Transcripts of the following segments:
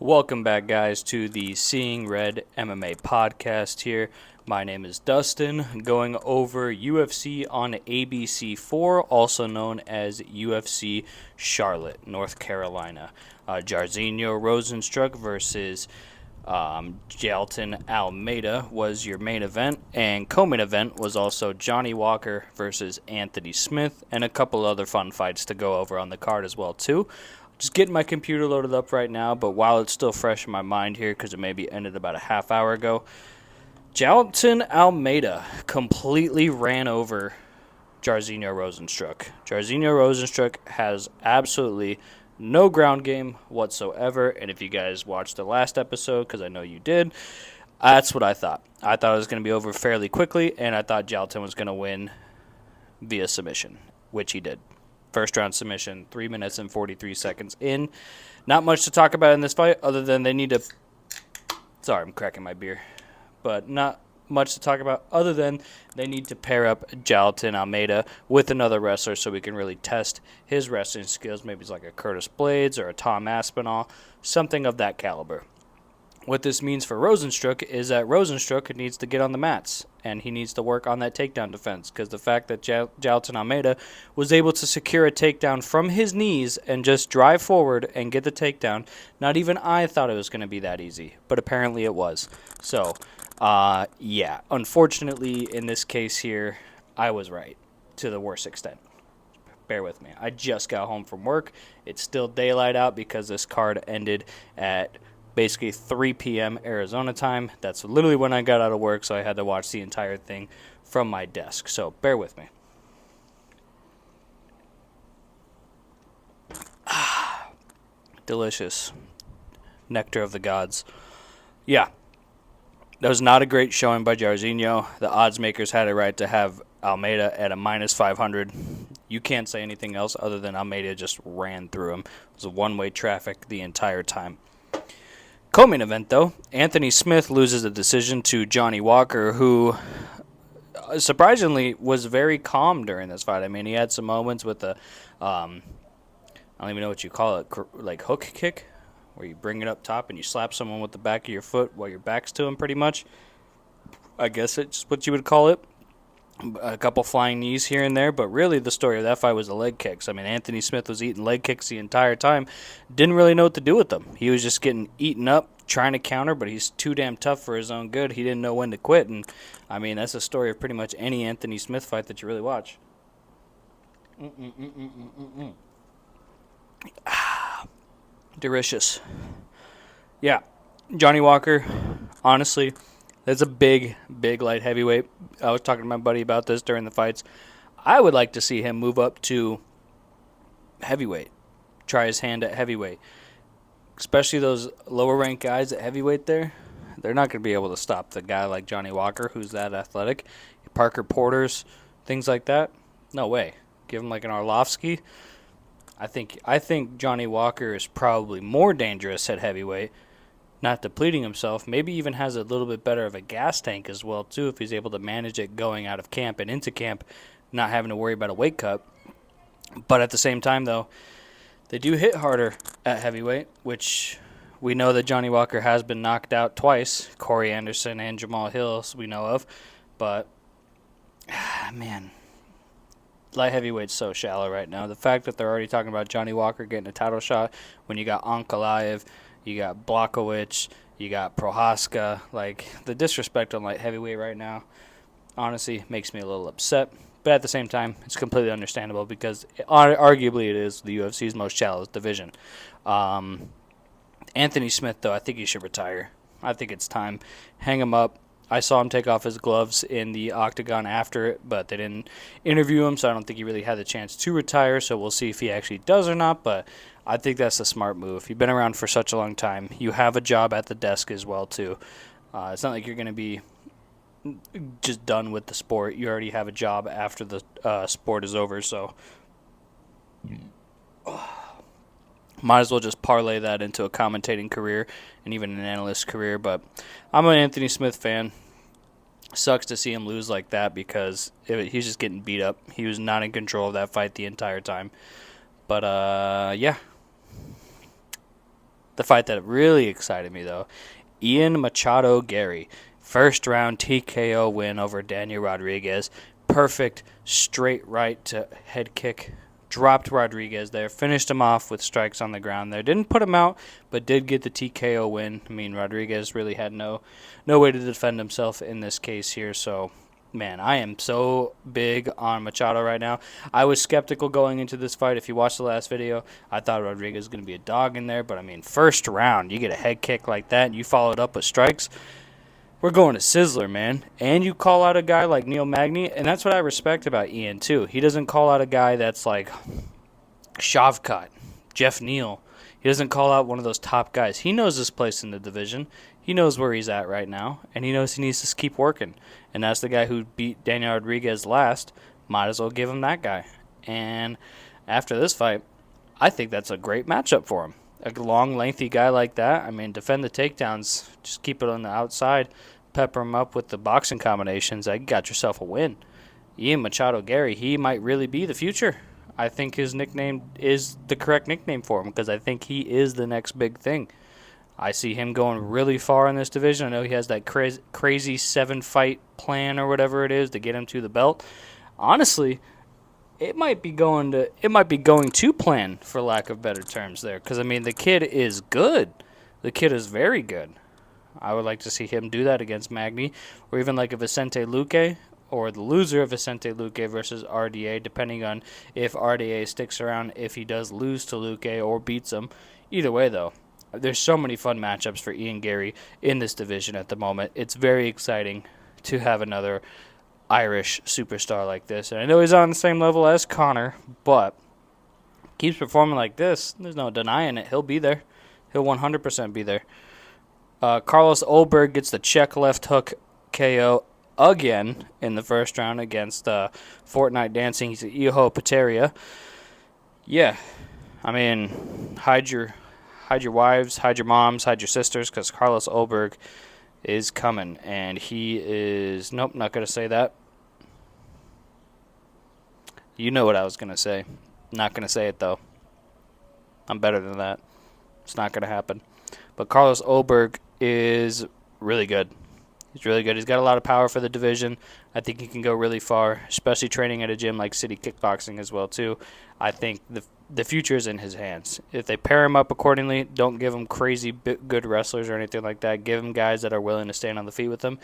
Welcome back, guys, to the Seeing Red MMA podcast here. My name is Dustin, going over UFC on ABC4, also known as UFC Charlotte, North Carolina. Jairzinhorozenstruik versus Jailton Almeida was your main event, and co-main event was also Johnny Walker versus Anthony Smith, and a couple other fun fights to go over on the card as well, too. Just getting my computer loaded up right now, but while it's still fresh in my mind here, because it maybe ended about a half hour ago, Jailton Almeida completely ran over Jairzinhorozenstruik. Jairzinhorozenstruik has absolutely no ground game whatsoever, and if you guys watched the last episode, because I know you did, that's what I thought. I thought it was going to be over fairly quickly, and I thought Jailton was going to win via submission, which he did. First round submission, 3 minutes and 43 seconds in. Not much to talk about in this fight other than they need to... Sorry, I'm cracking my beer. But not much to talk about other than they need to pair up Jailton Almeida with another wrestler so we can really test his wrestling skills. Maybe it's like a Curtis Blades or a Tom Aspinall, something of that caliber. What this means for Rozenstruik is that Rozenstruik needs to get on the mats, and he needs to work on that takedown defense, because the fact that Jailton Almeida was able to secure a takedown from his knees and just drive forward and get the takedown, not even I thought it was going to be that easy, but apparently it was. So, yeah, unfortunately, in this case here, I was right to the worst extent. Bear with me. I just got home from work. It's still daylight out because this card ended at basically 3 p.m. Arizona time. That's literally when I got out of work, so I had to watch the entire thing from my desk. So bear with me. Delicious. Nectar of the gods. Yeah. That was not a great showing by Jairzinho. The odds makers had it right to have Almeida at a minus 500. You can't say anything else other than Almeida just ran through him. It was a one-way traffic the entire time. Co-main event, though, Anthony Smith loses the decision to Johnny Walker, who surprisingly was very calm during this fight. I mean, he had some moments with the, I don't even know what you call it, like hook kick, where you bring it up top and you slap someone with the back of your foot while your back's to him, pretty much. I guess it's what you would call it. A couple flying knees here and there, but really the story of that fight was the leg kicks. I mean, Anthony Smith was eating leg kicks the entire time. Didn't really know what to do with them. He was just getting eaten up, trying to counter, but he's too damn tough for his own good. He didn't know when to quit, and I mean, that's the story of pretty much any Anthony Smith fight that you really watch. Delicious. Yeah, Johnny Walker, honestly, that's a big, big light heavyweight. I was talking to my buddy about this during the fights. I would like to see him move up to heavyweight, try his hand at heavyweight. Especially those lower-ranked guys at heavyweight there. They're not going to be able to stop the guy like Johnny Walker, who's that athletic. Parker Porters, things like that. No way. Give him like an Arlovsky. I think Johnny Walker is probably more dangerous at heavyweight, not depleting himself, maybe even has a little bit better of a gas tank as well, too, if he's able to manage it going out of camp and into camp, not having to worry about a weight cut. But at the same time, though, they do hit harder at heavyweight, which we know that Johnny Walker has been knocked out twice, Corey Anderson and Jamal Hill, we know of. But, man, light heavyweight's so shallow right now. The fact that they're already talking about Johnny Walker getting a title shot when you got Ankalaev, you got Blachowicz, you got Prohaska. Like, the disrespect on light heavyweight right now, honestly, makes me a little upset. But at the same time, it's completely understandable because arguably it is the UFC's most shallow division. Anthony Smith, though, I think he should retire. I think it's time. Hang him up. I saw him take off his gloves in the octagon after it, but they didn't interview him, so I don't think he really had the chance to retire, so we'll see if he actually does or not, but I think that's a smart move. You've been around for such a long time. You have a job at the desk as well, too. It's not like you're going to be just done with the sport. You already have a job after the sport is over, so might as well just parlay that into a commentating career and even an analyst career. But I'm an Anthony Smith fan. Sucks to see him lose like that because he's just getting beat up. He was not in control of that fight the entire time. But, yeah. The fight that really excited me, though, Ian Machado Gary. First round TKO win over Daniel Rodriguez. Perfect straight right to head kick. Dropped Rodriguez there. Finished him off with strikes on the ground there. Didn't put him out, but did get the TKO win. I mean, Rodriguez really had no way to defend himself in this case here. So, man, I am so big on Machado right now. I was skeptical going into this fight. If you watched the last video, I thought Rodriguez was going to be a dog in there. But, I mean, first round, you get a head kick like that, and you follow it up with strikes. We're going to Sizzler, man. And you call out a guy like Neil Magny, and that's what I respect about Ian, too. He doesn't call out a guy that's like Shavkat, Jeff Neal. He doesn't call out one of those top guys. He knows his place in the division. He knows where he's at right now, and he knows he needs to keep working. And that's the guy who beat Daniel Rodriguez last. Might as well give him that guy. And after this fight, I think that's a great matchup for him. A long, lengthy guy like that, I mean, defend the takedowns. Just keep it on the outside. Pepper him up with the boxing combinations. You got yourself a win. Ian Machado Gary, he might really be the future. I think his nickname is the correct nickname for him because I think he is the next big thing. I see him going really far in this division. I know he has that crazy 7-fight plan or whatever it is to get him to the belt. Honestly, it might be going to plan, for lack of better terms there, because I mean the kid is good. The kid is very good. I would like to see him do that against Magny, or even like a Vicente Luque, or the loser of Vicente Luque versus RDA, depending on if RDA sticks around, if he does lose to Luque or beats him. Either way, though, there's so many fun matchups for Ian Garry in this division at the moment. It's very exciting to have another Irish superstar like this. And I know he's on the same level as Connor, but keeps performing like this, there's no denying it. He'll be there. He'll 100% be there. Carlosulberg gets the check left hook KO again in the first round against Fortnite Dancing. He's Iho Pateria. Yeah, I mean, hide your wives, hide your moms, hide your sisters, because Carlosulberg is coming, and he is... Nope, not going to say that. You know what I was going to say. Not going to say it, though. I'm better than that. It's not going to happen. But Carlosulberg is really good. He's really good. He's got a lot of power for the division. I think he can go really far, especially training at a gym like City Kickboxing as well, too. I think the future is in his hands. If they pair him up accordingly, don't give him crazy good wrestlers or anything like that. Give him guys that are willing to stand on the feet with him.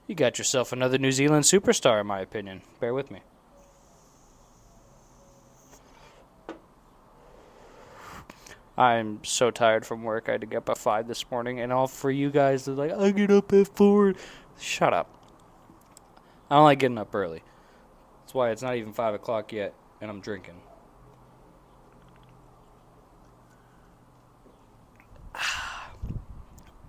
You got yourself another New Zealand superstar, in my opinion. Bear with me. I'm so tired from work. I had to get up at 5 this morning, and all for you guys that are like, I get up at 4. Shut up. I don't like getting up early. That's why it's not even 5 o'clock yet, and I'm drinking.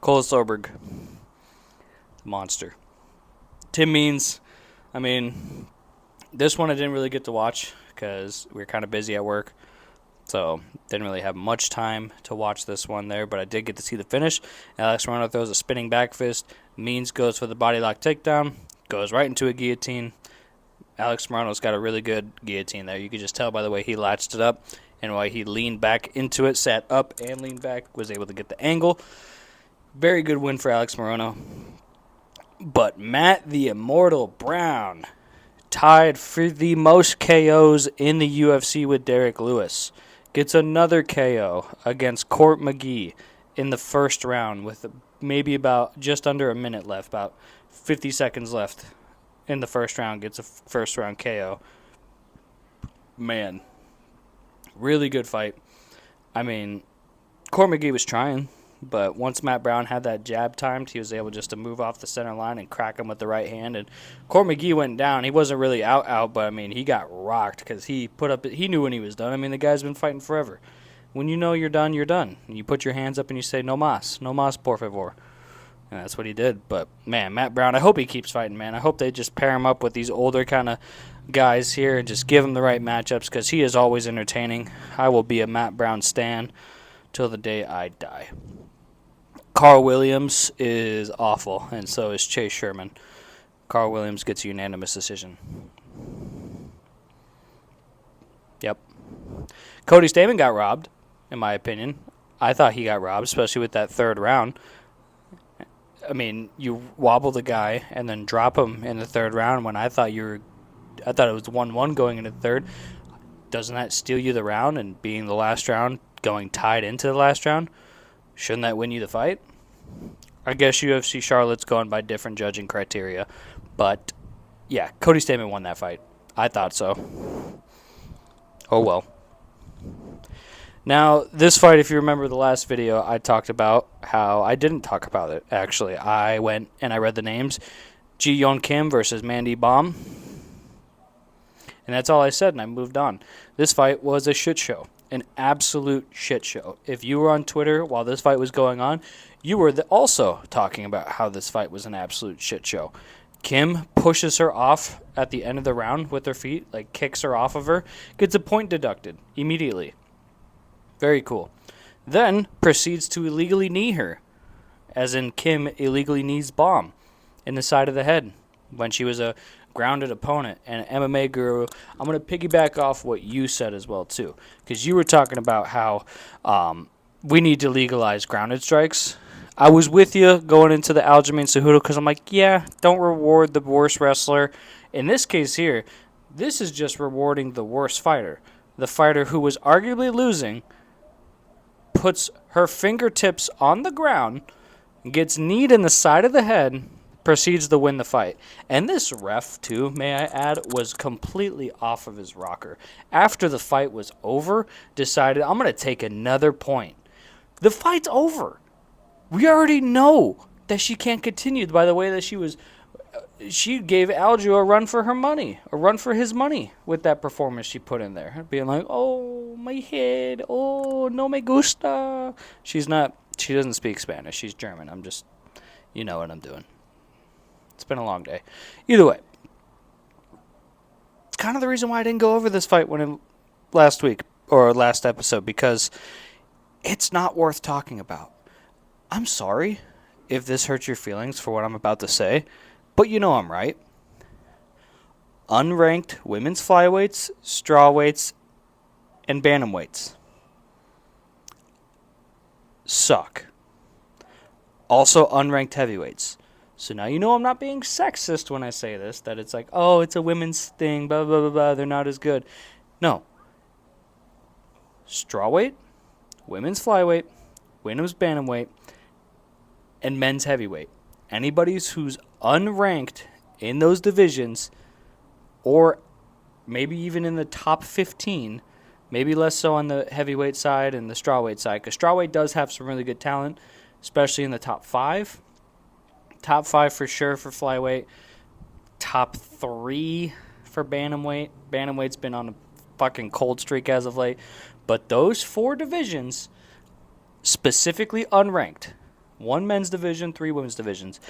Carlosulberg, monster. Tim Means, I mean, this one I didn't really get to watch because we were kind of busy at work. So, didn't really have much time to watch this one there, but I did get to see the finish. Alex Morono throws a spinning back fist. Means goes for the body lock takedown. Goes right into a guillotine. Alex Morono's got a really good guillotine there. You could just tell by the way he latched it up and why he leaned back into it, sat up and leaned back, was able to get the angle. Very good win for Alex Morono. But Matt the Immortal Brown tied for the most KOs in the UFC with Derek Lewis. Gets another KO against Court McGee in the first round with maybe about just under a minute left, about 50 seconds left in the first round. Gets a first round KO. Man, really good fight. I mean, Court McGee was trying, but once Matt Brown had that jab timed, he was able just to move off the center line and crack him with the right hand. And Court McGee went down. He wasn't really out, but I mean, he got rocked because he knew when he was done. I mean, the guy's been fighting forever. When you know you're done, you're done. And you put your hands up and you say, no mas, por favor. And that's what he did. But, man, Matt Brown, I hope he keeps fighting, man. I hope they just pair him up with these older kind of guys here and just give him the right matchups because he is always entertaining. I will be a Matt Brown stan till the day I die. Carl Williams is awful, and so is Chase Sherman. Carl Williams gets a unanimous decision. Yep. Cody Stamen got robbed, in my opinion. I thought he got robbed, especially with that third round. I mean, you wobble the guy and then drop him in the third round when I thought it was 1-1 going into the third. Doesn't that steal you the round? And being the last round, going tied into the last round, shouldn't that win you the fight? I guess UFC Charlotte's going by different judging criteria. But, yeah, Cody Stamann won that fight. I thought so. Oh, well. Now, this fight, if you remember the last video, I talked about how I didn't talk about it, actually. I went and I read the names. Ji Yeon Kim versus Mandy Baum. And that's all I said, and I moved on. This fight was a shit show. An absolute shit show. If you were on Twitter while this fight was going on, you were also talking about how this fight was an absolute shit show. Kim pushes her off at the end of the round with her feet, like kicks her off of her, gets a point deducted immediately. Very cool. Then proceeds to illegally knee her, as in Kim illegally knees Baum in the side of the head when she was a grounded opponent. And MMA Guru, I'm going to piggyback off what you said as well, too, because you were talking about how we need to legalize grounded strikes. I was with you going into the Aljamain Cejudo because I'm like, yeah, don't reward the worst wrestler. In this case here, this is just rewarding the worst fighter. The fighter who was arguably losing puts her fingertips on the ground, gets kneed in the side of the head, proceeds to win the fight. And this ref, too, may I add, was completely off of his rocker. After the fight was over, decided, I'm going to take another point. The fight's over. We already know that she can't continue by the way that she gave Aljo a run for her money, a run for his money with that performance she put in there. Being like, oh, my head, oh, no me gusta. She doesn't speak Spanish. She's German. You know what I'm doing. It's been a long day. Either way, kind of the reason why I didn't go over this fight last week or last episode, because it's not worth talking about. I'm sorry if this hurts your feelings for what I'm about to say, but you know I'm right. Unranked women's flyweights, strawweights, and bantamweights suck. Also unranked heavyweights. So now you know I'm not being sexist when I say this, that it's like, oh, it's a women's thing, blah, blah, blah, blah, they're not as good. No. Strawweight, women's flyweight, women's bantamweight, and men's heavyweight. Anybody who's unranked in those divisions, or maybe even in the top 15, maybe less so on the heavyweight side and the strawweight side, because strawweight does have some really good talent, especially in the top 5. Top 5 for sure for flyweight. Top 3 for bantamweight. Bantamweight's been on a fucking cold streak as of late. But those 4 divisions, specifically unranked, 1 men's division, 3 women's divisions,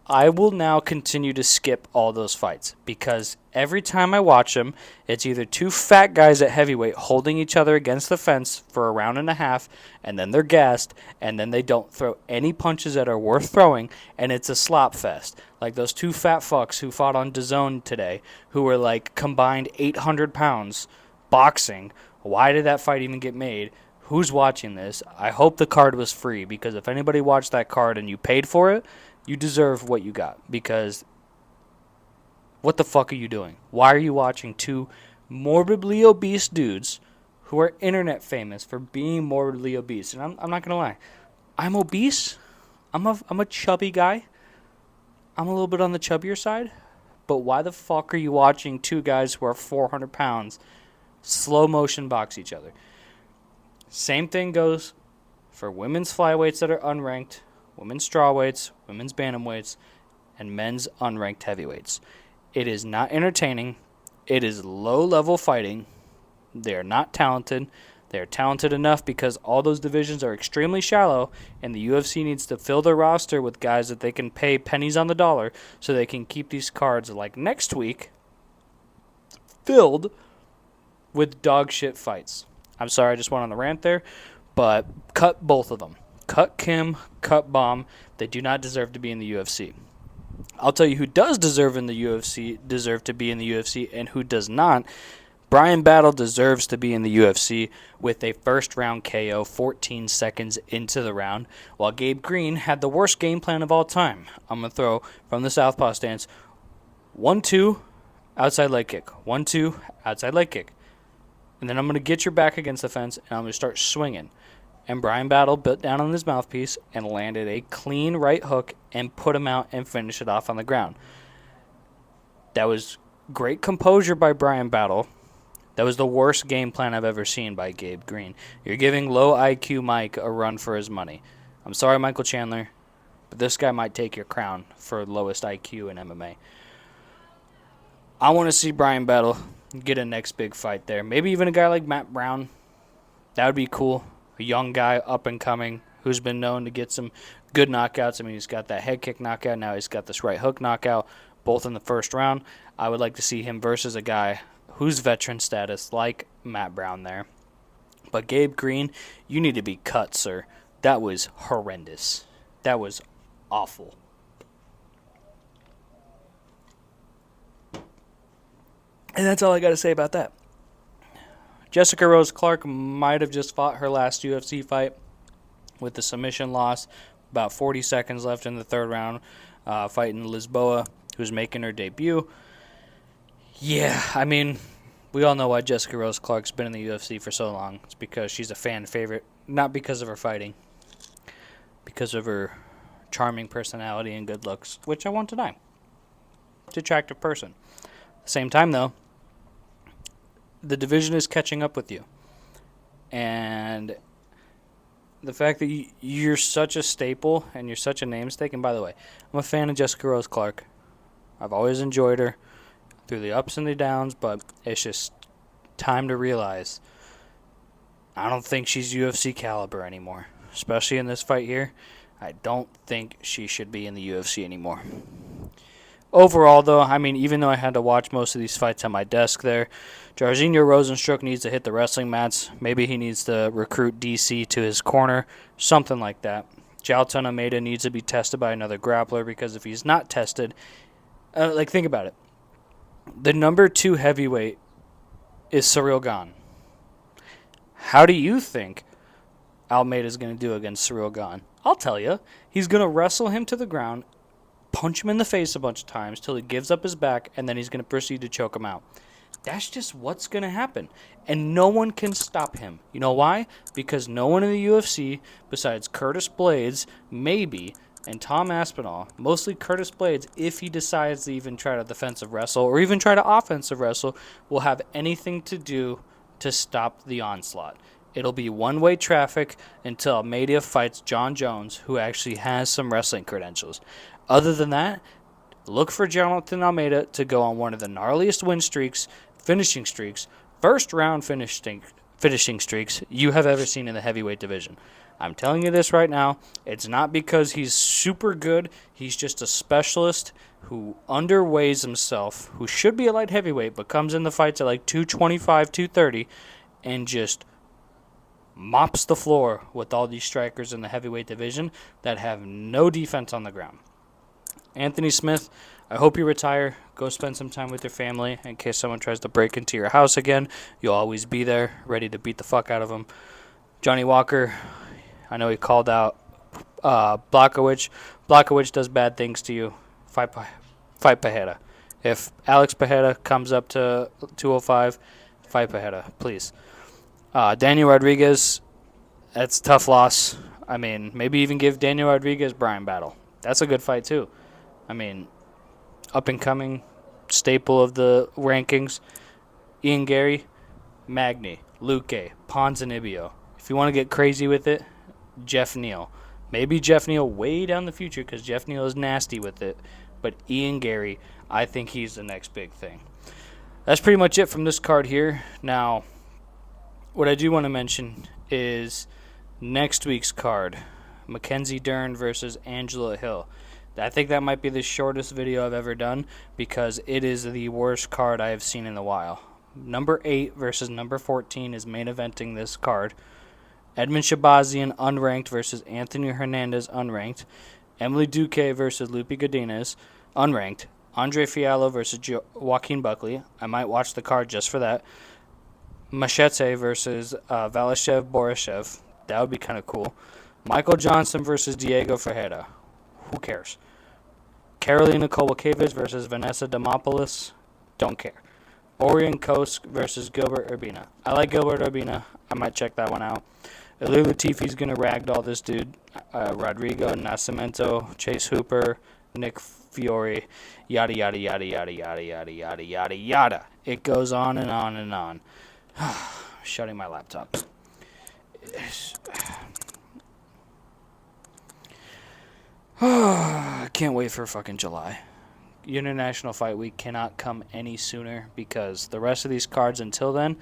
I will now continue to skip all those fights, because every time I watch them, it's either 2 fat guys at heavyweight holding each other against the fence for a round and a half, and then they're gassed, and then they don't throw any punches that are worth throwing, and it's a slop fest. Like those 2 fat fucks who fought on DAZN today, who were like combined 800 pounds boxing. Why did that fight even get made? Who's watching this? I hope the card was free, because if anybody watched that card and you paid for it, you deserve what you got, because what the fuck are you doing? Why are you watching 2 morbidly obese dudes who are internet famous for being morbidly obese? And I'm not going to lie. I'm obese. I'm a chubby guy. I'm a little bit on the chubbier side. But why the fuck are you watching 2 guys who are 400 pounds slow motion box each other? Same thing goes for women's flyweights that are unranked, women's strawweights, women's bantamweights, and men's unranked heavyweights. It is not entertaining. It is low-level fighting. They are not talented. They are talented enough because all those divisions are extremely shallow, and the UFC needs to fill their roster with guys that they can pay pennies on the dollar so they can keep these cards, like next week, filled with dog shit fights. I'm sorry I just went on the rant there, but cut both of them. Cut Kim, cut Baum. They do not deserve to be in the UFC. I'll tell you who does deserve to be in the UFC and who does not. Bryan Battle deserves to be in the UFC with a first-round KO 14 seconds into the round, while Gabe Green had the worst game plan of all time. I'm going to throw from the southpaw stance, 1-2, outside leg kick, 1-2, outside leg kick. And then I'm going to get your back against the fence, and I'm going to start swinging. And Bryan Battle bit down on his mouthpiece and landed a clean right hook and put him out and finished it off on the ground. That was great composure by Bryan Battle. That was the worst game plan I've ever seen by Gabe Green. You're giving low IQ Mike a run for his money. I'm sorry, Michael Chandler, but this guy might take your crown for lowest IQ in MMA. I want to see Bryan Battle get a next big fight there. Maybe even a guy like Mattbrown. That would be cool. A young guy, up and coming, who's been known to get some good knockouts. I mean, he's got that head kick knockout. Now he's got this right hook knockout, both in the first round. I would like to see him versus a guy who's veteran status, like Mattbrown there. But Gabe Green, you need to be cut, sir. That was horrendous. That was awful. And that's all I got to say about that. Jessica Rose Clark might have just fought her last UFC fight with the submission loss. About 40 seconds left in the third round, fighting Lisboa, who's making her debut. Yeah, I mean, we all know why Jessica Rose Clark's been in the UFC for so long. It's because she's a fan favorite, not because of her fighting, because of her charming personality and good looks, which I won't deny. She's an attractive person. At the same time, though, the division is catching up with you. And the fact that you're such a staple and you're such a namesake, and by the way, I'm a fan of Jessica Rose Clark. I've always enjoyed her through the ups and the downs, but it's just time to realize I don't think she's UFC caliber anymore, especially in this fight here. I don't think she should be in the UFC anymore. Overall, though, I mean, even though I had to watch most of these fights at my desk there, Rozenstruik needs to hit the wrestling mats. Maybe he needs to recruit DC to his corner, something like that. Jailtonalmeida needs to be tested by another grappler, because if he's not tested, think about it. The number 2 heavyweight is Ciryl Gane. How do you think Almeida is going to do against Ciryl Gane? I'll tell you. He's going to wrestle him to the ground, punch him in the face a bunch of times till he gives up his back, and then he's going to proceed to choke him out. That's just what's going to happen. And no one can stop him. You know why? Because no one in the UFC, besides Curtis Blades, maybe, and Tom Aspinall, mostly Curtis Blades, if he decides to even try to defensive wrestle or even try to offensive wrestle, will have anything to do to stop the onslaught. It'll be one-way traffic until Almeida fights John Jones, who actually has some wrestling credentials. Other than that, look for Jailton Almeida to go on one of the gnarliest win streaks, finishing streaks, first-round finishing streaks you have ever seen in the heavyweight division. I'm telling you this right now. It's not because he's super good. He's just a specialist who underweighs himself, who should be a light heavyweight, but comes in the fights at like 225, 230, and just mops the floor with all these strikers in the heavyweight division that have no defense on the ground. Anthony Smith, I hope you retire. Go spend some time with your family. In case someone tries to break into your house again, you'll always be there, ready to beat the fuck out of them. Johnny Walker, I know he called out Blachowicz. Blachowicz does bad things to you. Fight Pereira. If Alex Pereira comes up to 205, fight Pereira, please. Daniel Rodriguez, that's a tough loss. I mean, maybe even give Daniel Rodriguez Bryan Battle. That's a good fight, too. I mean, up-and-coming staple of the rankings. Iangarry, Magny, Luque, Ponzinibbio. If you want to get crazy with it, Jeff Neal. Maybe Jeff Neal way down the future, because Jeff Neal is nasty with it. But Iangarry, I think he's the next big thing. That's pretty much it from this card here. Now, what I do want to mention is next week's card. Mackenzie Dern versus Angela Hill. I think that might be the shortest video I've ever done, because it is the worst card I have seen in a while. Number 8 versus number 14 is main eventing this card. Edmund Shabazian, unranked, versus Anthony Hernandez, unranked. Emily Duque versus Lupe Godinez, unranked. Andre Fiallo versus Joaquin Buckley. I might watch the card just for that. Machete versus Valashev Borishev. That would be kind of cool. Michael Johnson versus Diego Ferreira. Who cares? Karolina Kowalkiewicz versus Vanessa Demopoulos. Don't care. Orion Kosk versus Gilbert Urbina. I like Gilbert Urbina. I might check that one out. Ali Latifi's going to ragdoll this dude. Rodrigo Nascimento, Chase Hooper, Nick Fiore, yada, yada, yada, yada, yada, yada, yada, yada, yada. It goes on and on and on. Shutting my laptop. I can't wait for fucking July. International Fight Week cannot come any sooner because the rest of these cards until then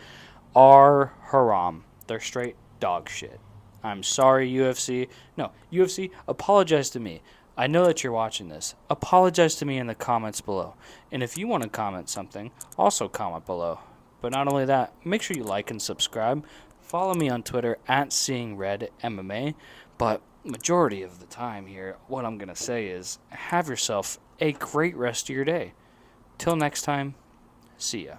are haram. They're straight dog shit. I'm sorry, UFC. No, UFC, apologize to me. I know that you're watching this. Apologize to me in the comments below. And if you want to comment something, also comment below. But not only that, make sure you like and subscribe. Follow me on Twitter at SeeingRedMMA. But majority of the time here, what I'm going to say is have yourself a great rest of your day. Till next time, see ya.